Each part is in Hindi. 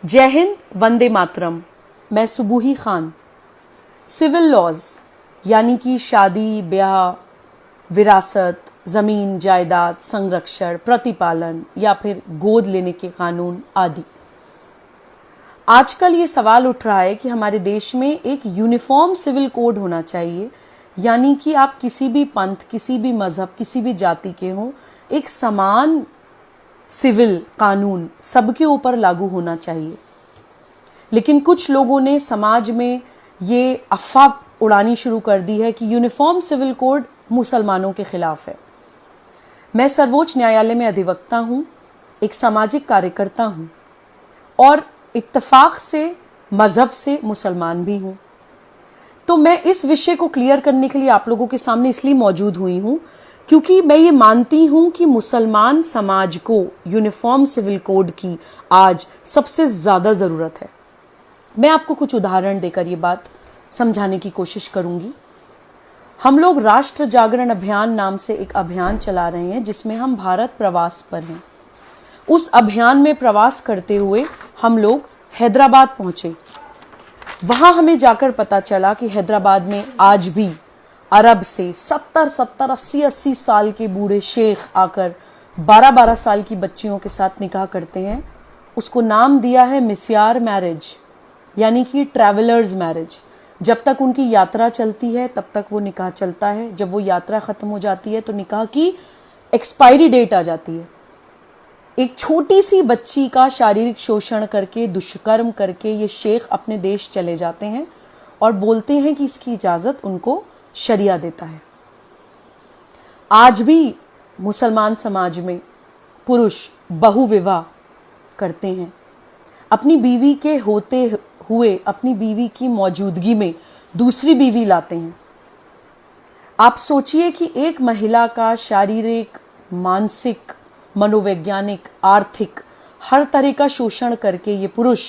जय हिंद, वंदे मातरम। मैं सुबूही खान। सिविल लॉज यानी कि शादी, ब्याह, विरासत, जमीन जायदाद, संरक्षण, प्रतिपालन या फिर गोद लेने के कानून आदि। आजकल ये सवाल उठ रहा है कि हमारे देश में एक यूनिफॉर्म सिविल कोड होना चाहिए, यानी कि आप किसी भी पंथ, किसी भी मजहब, किसी भी जाति के हों, एक समान सिविल कानून सबके ऊपर लागू होना चाहिए। लेकिन कुछ लोगों ने समाज में ये अफवाह उड़ानी शुरू कर दी है कि यूनिफॉर्म सिविल कोड मुसलमानों के खिलाफ है। मैं सर्वोच्च न्यायालय में अधिवक्ता हूं, एक सामाजिक कार्यकर्ता हूं और इत्तेफाक से मजहब से मुसलमान भी हूं। तो मैं इस विषय को क्लियर करने के लिए आप लोगों के सामने इसलिए मौजूद हुई हूं क्योंकि मैं ये मानती हूं कि मुसलमान समाज को यूनिफॉर्म सिविल कोड की आज सबसे ज्यादा जरूरत है। मैं आपको कुछ उदाहरण देकर ये बात समझाने की कोशिश करूंगी। हम लोग राष्ट्र जागरण अभियान नाम से एक अभियान चला रहे हैं जिसमें हम भारत प्रवास पर हैं। उस अभियान में प्रवास करते हुए हम लोग हैदराबाद पहुंचे। वहां हमें जाकर पता चला कि हैदराबाद में आज भी अरब से 70-70, 80-80 साल के बूढ़े शेख आकर 12-12 साल की बच्चियों के साथ निकाह करते हैं। उसको नाम दिया है मिस्यार मैरिज, यानी कि ट्रैवलर्स मैरिज। जब तक उनकी यात्रा चलती है तब तक वो निकाह चलता है। जब वो यात्रा खत्म हो जाती है तो निकाह की एक्सपायरी डेट आ जाती है। एक छोटी सी बच्ची का शारीरिक शोषण करके, दुष्कर्म करके ये शेख अपने देश चले जाते हैं और बोलते हैं कि इसकी इजाजत उनको शरिया देता है। आज भी मुसलमान समाज में पुरुष बहुविवाह करते हैं। अपनी बीवी के होते हुए अपनी बीवी की मौजूदगी में दूसरी बीवी लाते हैं। आप सोचिए कि एक महिला का शारीरिक, मानसिक, मनोवैज्ञानिक, आर्थिक हर तरह का शोषण करके ये पुरुष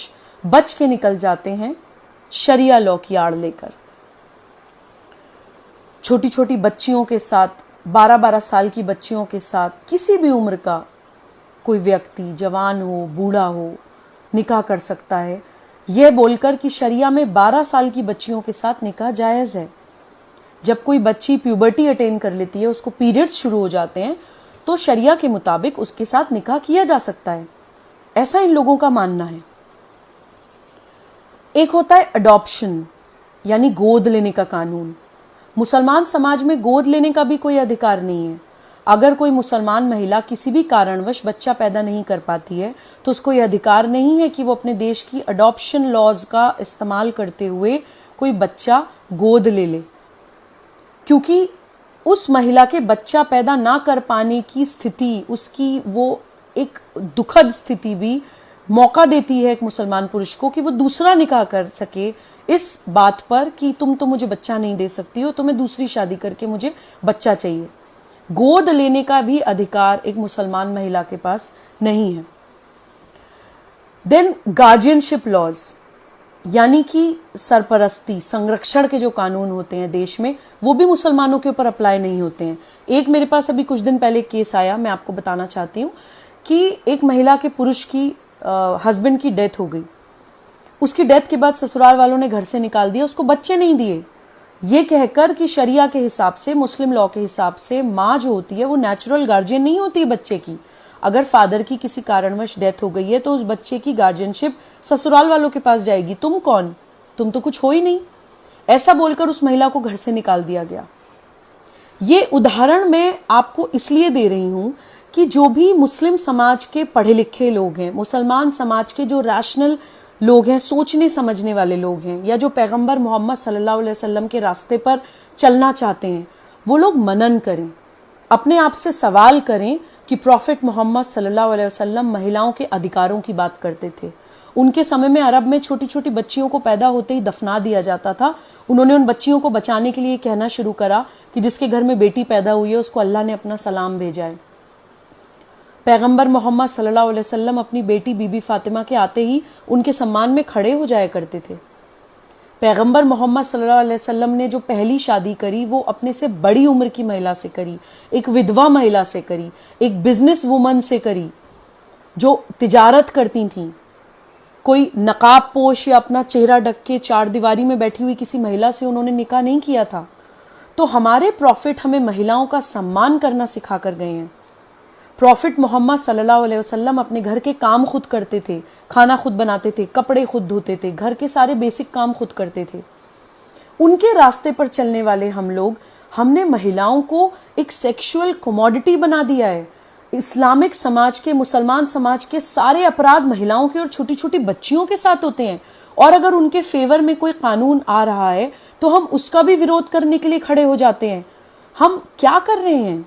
बच के निकल जाते हैं शरिया लॉ की आड़ लेकर। छोटी छोटी बच्चियों के साथ, 12-12 साल की बच्चियों के साथ किसी भी उम्र का कोई व्यक्ति, जवान हो, बूढ़ा हो, निकाह कर सकता है, यह बोलकर कि शरिया में 12 साल की बच्चियों के साथ निकाह जायज है। जब कोई बच्ची प्यूबर्टी अटेन कर लेती है, उसको पीरियड्स शुरू हो जाते हैं, तो शरिया के मुताबिक उसके साथ निकाह किया जा सकता है। ऐसा इन लोगों का मानना है। एक होता है अडॉप्शन, यानी गोद लेने का कानून। मुसलमान समाज में गोद लेने का भी कोई अधिकार नहीं है। अगर कोई मुसलमान महिला किसी भी कारणवश बच्चा पैदा नहीं कर पाती है तो उसको यह अधिकार नहीं है कि वो अपने देश की अडॉप्शन लॉज का इस्तेमाल करते हुए कोई बच्चा गोद ले ले, क्योंकि उस महिला के बच्चा पैदा ना कर पाने की स्थिति, उसकी वो एक दुखद स्थिति भी मौका देती है एक मुसलमान पुरुष को कि वो दूसरा निकाह कर सके इस बात पर कि तुम तो मुझे बच्चा नहीं दे सकती हो, तो मैं दूसरी शादी करके मुझे बच्चा चाहिए। गोद लेने का भी अधिकार एक मुसलमान महिला के पास नहीं है। देन गार्जियनशिप लॉज, यानी कि सरपरस्ती, संरक्षण के जो कानून होते हैं देश में, वो भी मुसलमानों के ऊपर अप्लाई नहीं होते हैं। एक मेरे पास अभी कुछ दिन पहले केस आया, मैं आपको बताना चाहती हूँ कि एक महिला के पुरुष की हस्बैंड की डेथ हो गई। उसकी डेथ के बाद ससुराल वालों ने घर से निकाल दिया, उसको बच्चे नहीं दिए, ये कहकर कि शरिया के हिसाब से, मुस्लिम लॉ के हिसाब से माँ जो होती है वो नेचुरल गार्जियन नहीं होती है बच्चे की। अगर फादर की किसी कारणवश डेथ हो गई है तो उस बच्चे की गार्जियनशिप ससुराल वालों के पास जाएगी। तुम कौन, तुम तो कुछ हो ही नहीं, ऐसा बोलकर उस महिला को घर से निकाल दिया गया। ये उदाहरण मैं आपको इसलिए दे रही हूं कि जो भी मुस्लिम समाज के पढ़े लिखे लोग हैं, मुसलमान समाज के जो रैशनल लोग हैं, सोचने समझने वाले लोग हैं, या जो पैगंबर मोहम्मद सल्लल्लाहु अलैहि वसल्लम के रास्ते पर चलना चाहते हैं, वो लोग मनन करें, अपने आप से सवाल करें कि प्रॉफिट मोहम्मद सल्लल्लाहु अलैहि वसल्लम महिलाओं के अधिकारों की बात करते थे। उनके समय में अरब में छोटी छोटी बच्चियों को पैदा होते ही दफना दिया जाता था। उन्होंने उन बच्चियों को बचाने के लिए कहना शुरू करा कि जिसके घर में बेटी पैदा हुई है उसको अल्लाह ने अपना सलाम भेजा है। पैगंबर मोहम्मद सल्लल्लाहु अलैहि वसल्लम अपनी बेटी बीबी फातिमा के आते ही उनके सम्मान में खड़े हो जाया करते थे। पैगंबर मोहम्मद सल्लल्लाहु अलैहि वसल्लम ने जो पहली शादी करी वो अपने से बड़ी उम्र की महिला से करी, एक विधवा महिला से करी, एक बिजनेस वुमन से करी जो तिजारत करती थीं। कोई नकाब पोश या अपना चेहरा ढक के चार दीवारी में बैठी हुई किसी महिला से उन्होंने निकाह नहीं किया था। तो हमारे प्रॉफिट हमें महिलाओं का सम्मान करना सिखा कर गए हैं। प्रॉफिट मोहम्मद सल्लल्लाहु अलैहि वसल्लम अपने घर के काम खुद करते थे, खाना खुद बनाते थे, कपड़े खुद धोते थे, घर के सारे बेसिक काम खुद करते थे। उनके रास्ते पर चलने वाले हम लोग, हमने महिलाओं को एक सेक्सुअल कमोडिटी बना दिया है। इस्लामिक समाज के, मुसलमान समाज के सारे अपराध महिलाओं के और छोटी छोटी बच्चियों के साथ होते हैं, और अगर उनके फेवर में कोई कानून आ रहा है तो हम उसका भी विरोध करने के लिए खड़े हो जाते हैं। हम क्या कर रहे हैं?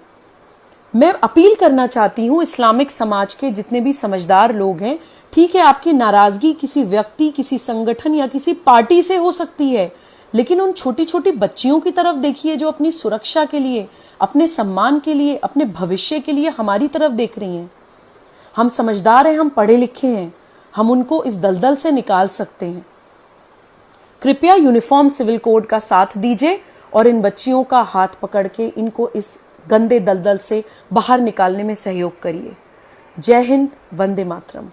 मैं अपील करना चाहती हूं इस्लामिक समाज के जितने भी समझदार लोग हैं, ठीक है आपकी नाराजगी किसी व्यक्ति, किसी संगठन या किसी पार्टी से हो सकती है, लेकिन उन छोटी छोटी बच्चियों की तरफ देखिए जो अपनी सुरक्षा के लिए, अपने सम्मान के लिए, अपने भविष्य के लिए हमारी तरफ देख रही हैं। हम समझदार हैं, हम पढ़े लिखे हैं, हम उनको इस दलदल से निकाल सकते हैं। कृपया यूनिफॉर्म सिविल कोड का साथ दीजिए और इन बच्चियों का हाथ पकड़ के इनको इस गंदे दलदल से बाहर निकालने में सहयोग करिए। जय हिंद, वंदे मातरम।